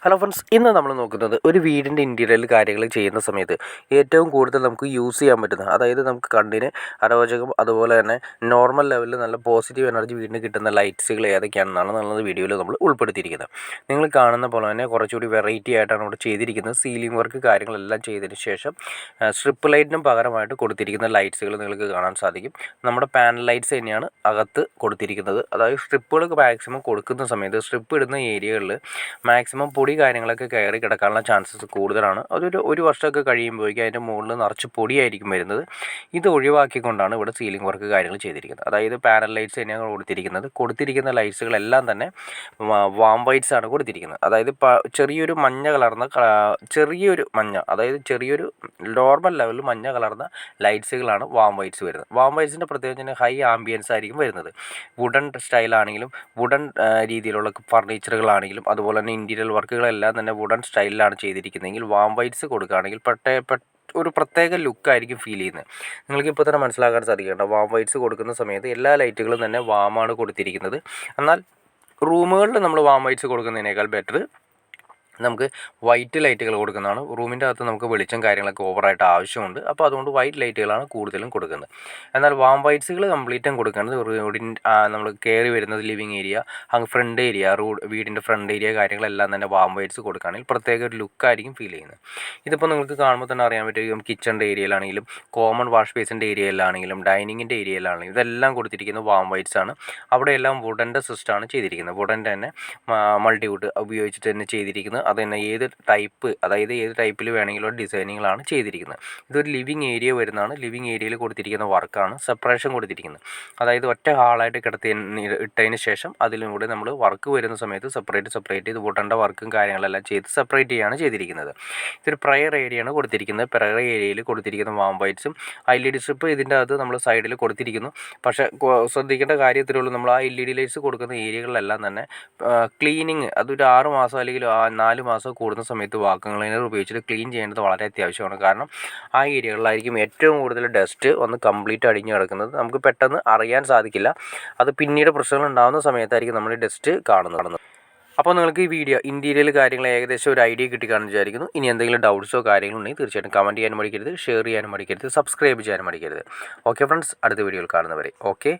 Hello friends, ഇന്ന് നമ്മൾ നോക്കുന്നത് ഒരു വീടിൻ്റെ ഇൻറ്റീരിയൽ കാര്യങ്ങൾ ചെയ്യുന്ന സമയത്ത് ഏറ്റവും കൂടുതൽ നമുക്ക് യൂസ് ചെയ്യാൻ പറ്റുന്ന, അതായത് നമുക്ക് കണ്ണിന് അരോചകം അതുപോലെ തന്നെ നോർമൽ ലെവലിൽ നല്ല പോസിറ്റീവ് എനർജി വീടിന് കിട്ടുന്ന ലൈറ്റ്സുകൾ ഏതൊക്കെയാണെന്നാണ് നമ്മൾ വീഡിയോയിൽ നമ്മൾ ഉൾപ്പെടുത്തിയിരിക്കുന്നത്. നിങ്ങൾ കാണുന്ന പോലെ തന്നെ കുറച്ചുകൂടി വെറൈറ്റി ആയിട്ടാണ് ഇവിടെ ചെയ്തിരിക്കുന്നത്. സീലിംഗ് വർക്ക് കാര്യങ്ങളെല്ലാം ചെയ്തതിന് ശേഷം സ്ട്രിപ്പ് ലൈറ്റിനും പകരമായിട്ട് കൊടുത്തിരിക്കുന്ന ലൈറ്റ്സുകൾ നിങ്ങൾക്ക് കാണാൻ സാധിക്കും. നമ്മുടെ പാനൽ ലൈറ്റ്സ് തന്നെയാണ് അകത്ത് കൊടുത്തിരിക്കുന്നത്. അതായത് സ്ട്രിപ്പുകൾ മാക്സിമം കൊടുക്കുന്ന സമയത്ത് സ്ട്രിപ്പ് ഇടുന്ന ഏരിയകളിൽ മാക്സിമം പൊടി കാര്യങ്ങളൊക്കെ കയറി കിടക്കാനുള്ള ചാൻസസ് കൂടുതലാണ്. ഒരു വർഷമൊക്കെ കഴിയുമ്പോഴേക്കും അതിൻ്റെ മുകളിൽ നിറച്ച് പൊടിയായിരിക്കും വരുന്നത്. ഇത് ഒഴിവാക്കിക്കൊണ്ടാണ് ഇവിടെ സീലിംഗ് വർക്ക് കാര്യങ്ങൾ ചെയ്തിരിക്കുന്നത്. അതായത് പാനൽ ലൈറ്റ്സ് തന്നെയാണ് കൊടുത്തിരിക്കുന്ന ലൈറ്റ്സുകളെല്ലാം തന്നെ വാം വൈറ്റ്സ് ആണ് കൊടുത്തിരിക്കുന്നത്. അതായത് ചെറിയൊരു മഞ്ഞ കലർന്ന ചെറിയൊരു നോർമൽ ലെവലിൽ മഞ്ഞ കലർന്ന ലൈറ്റ്സുകളാണ് വാം വൈറ്റ്സ് വരുന്നത്. വാം വൈറ്റ്സിൻ്റെ പ്രത്യേകത ഹൈ ആംബിയൻസ് ആയിരിക്കും വരുന്നത്. വുഡൻ സ്റ്റൈലാണെങ്കിലും വുഡൻ രീതിയിലുള്ള ഫർണിച്ചറുകളാണെങ്കിലും അതുപോലെ തന്നെ ഇൻറ്റീരിയൽ വർക്കുകളെല്ലാം തന്നെ വുഡൻ സ്റ്റൈലിലാണ് ചെയ്തിരിക്കുന്നതെങ്കിൽ വാം വൈറ്റ്സ് കൊടുക്കുകയാണെങ്കിൽ ഒരു പ്രത്യേക ലുക്കായിരിക്കും ഫീൽ ചെയ്യുന്നത്. നിങ്ങൾക്കിപ്പോൾ തന്നെ മനസ്സിലാക്കാൻ സാധിക്കേണ്ട വാം വൈറ്റ്സ് കൊടുക്കുന്ന സമയത്ത് എല്ലാ ലൈറ്റുകളും തന്നെ വാമാണ് കൊടുത്തിരിക്കുന്നത്. എന്നാൽ റൂമുകളിൽ നമ്മൾ വാം വൈറ്റ്സ് കൊടുക്കുന്നതിനേക്കാൾ ബെറ്റർ നമുക്ക് വൈറ്റ് ലൈറ്റുകൾ കൊടുക്കുന്നതാണ്. റൂമിൻ്റെ അകത്ത് നമുക്ക് വെളിച്ചം കാര്യങ്ങളൊക്കെ ഓവറായിട്ട് ആവശ്യമുണ്ട്. അപ്പോൾ അതുകൊണ്ട് വൈറ്റ് ലൈറ്റുകളാണ് കൂടുതലും കൊടുക്കുന്നത്. എന്നാൽ വാം വൈറ്റ്സുകൾ കംപ്ലീറ്റും കൊടുക്കുന്നത് നമ്മൾ കയറി വരുന്നത് ലിവിങ് ഏരിയ, ഫ്രണ്ട് ഏരിയ, വീടിൻ്റെ ഫ്രണ്ട് ഏരിയ കാര്യങ്ങളെല്ലാം തന്നെ വാം വൈറ്റ്സ് കൊടുക്കുകയാണെങ്കിൽ പ്രത്യേക ഒരു ലുക്കായിരിക്കും ഫീൽ ചെയ്യുന്നത്. ഇതിപ്പോൾ നിങ്ങൾക്ക് കാണുമ്പോൾ തന്നെ അറിയാൻ പറ്റും. കിച്ചണിൻ്റെ ഏരിയയിലാണെങ്കിലും കോമൺ വാഷ് ബേസിൻ്റെ ഏരിയയിലാണെങ്കിലും ഡൈനിങ്ങിൻ്റെ ഏരിയയിലാണെങ്കിലും ഇതെല്ലാം കൊടുത്തിരിക്കുന്നത് വാം വൈറ്റ്സ് ആണ്. അവിടെയെല്ലാം വുഡൻ്റെ സിസ്റ്റമാണ് ചെയ്തിരിക്കുന്നത്. വുഡൻ്റെ തന്നെ മൾട്ടിവുഡ് ഉപയോഗിച്ചിട്ട് തന്നെ ചെയ്തിരിക്കുന്നത്. അത് തന്നെ ഏത് ടൈപ്പിൽ വേണമെങ്കിലും ഡിസൈനിങ്ങളാണ് ചെയ്തിരിക്കുന്നത്. ഇതൊരു ലിവിങ് ഏരിയ വരുന്നതാണ്. ലിവിങ് ഏരിയയിൽ കൊടുത്തിരിക്കുന്ന വർക്കാണ് സെപ്പറേഷൻ കൊടുത്തിരിക്കുന്നത്. അതായത് ഒറ്റ ഹാളായിട്ട് ഇട്ടതിന് ശേഷം അതിലൂടെ നമ്മൾ വർക്ക് വരുന്ന സമയത്ത് സെപ്പറേറ്റ് ചെയ്ത് വുഡൻ്റെ വർക്കും കാര്യങ്ങളെല്ലാം ചെയ്ത് സെപ്പറേറ്റ് ചെയ്യുകയാണ് ചെയ്തിരിക്കുന്നത്. ഇതൊരു പ്രയർ ഏരിയയാണ് കൊടുത്തിരിക്കുന്നത്. പ്രയർ ഏരിയയിൽ കൊടുത്തിരിക്കുന്ന വാം വൈറ്റ്സും LED സ്ട്രിപ്പ് ഇതിൻ്റെ അകത്ത് നമ്മൾ സൈഡിൽ കൊടുത്തിരിക്കുന്നു. പക്ഷേ ശ്രദ്ധിക്കേണ്ട കാര്യത്തിലുള്ളൂ, നമ്മൾ ആ LED ലൈറ്റ്സ് കൊടുക്കുന്ന ഏരിയകളിലെല്ലാം തന്നെ ക്ലീനിങ് അതൊരു 6 മാസം അല്ലെങ്കിൽ 4 മാസം കൂടുന്ന സമയത്ത് വാക്വം ക്ലീനർ ഉപയോഗിച്ചിട്ട് ക്ലീൻ ചെയ്യേണ്ടത് വളരെ അത്യാവശ്യമാണ്. കാരണം ആ ഏരിയകളിലായിരിക്കും ഏറ്റവും കൂടുതൽ ഡസ്റ്റ് ഒന്ന് കംപ്ലീറ്റ് അടിഞ്ഞു കിടക്കുന്നത്. നമുക്ക് പെട്ടെന്ന് അറിയാൻ സാധിക്കില്ല. അത് പിന്നീട് പ്രശ്നങ്ങൾ ഉണ്ടാകുന്ന സമയത്തായിരിക്കും നമ്മൾ ഈ ഡസ്റ്റ് കാണുന്നത്. അപ്പോൾ നിങ്ങൾക്ക് ഈ വീഡിയോ ഇൻറ്റീരിയൽ കാര്യങ്ങൾ ഏകദേശം ഒരു ഐഡിയ കിട്ടിക്കാണെന്ന് വിചാരിക്കുന്നു. ഇനി എന്തെങ്കിലും ഡൗട്ട്സോ കാര്യങ്ങളോ ഉണ്ടെങ്കിൽ തീർച്ചയായിട്ടും കമൻറ്റ് ചെയ്യാനും മടിക്കരുത്, ഷെയർ ചെയ്യാനും മടിക്കരുത്, സബ്സ്ക്രൈബ് ചെയ്യാനും മടിക്കരുത്. ഓക്കെ ഫ്രണ്ട്സ്, അടുത്ത വീഡിയോയിൽ കാണുന്നവരെ okay.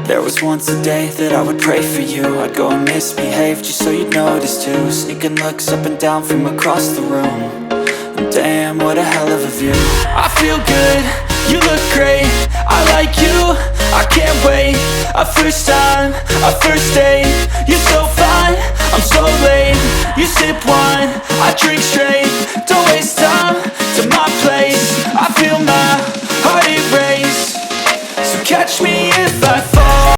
There was once a day that I would pray for you. I'd go and misbehave just so you'd notice too. Sneaking looks up and down from across the room. And damn, what a hell of a view. I feel good, you look great, I like you, I can't wait. A first time, a first date. You're so fine, I'm so late. You sip wine, I drink straight. Don't waste time to my place. I feel my heart erase. So catch me if I fall.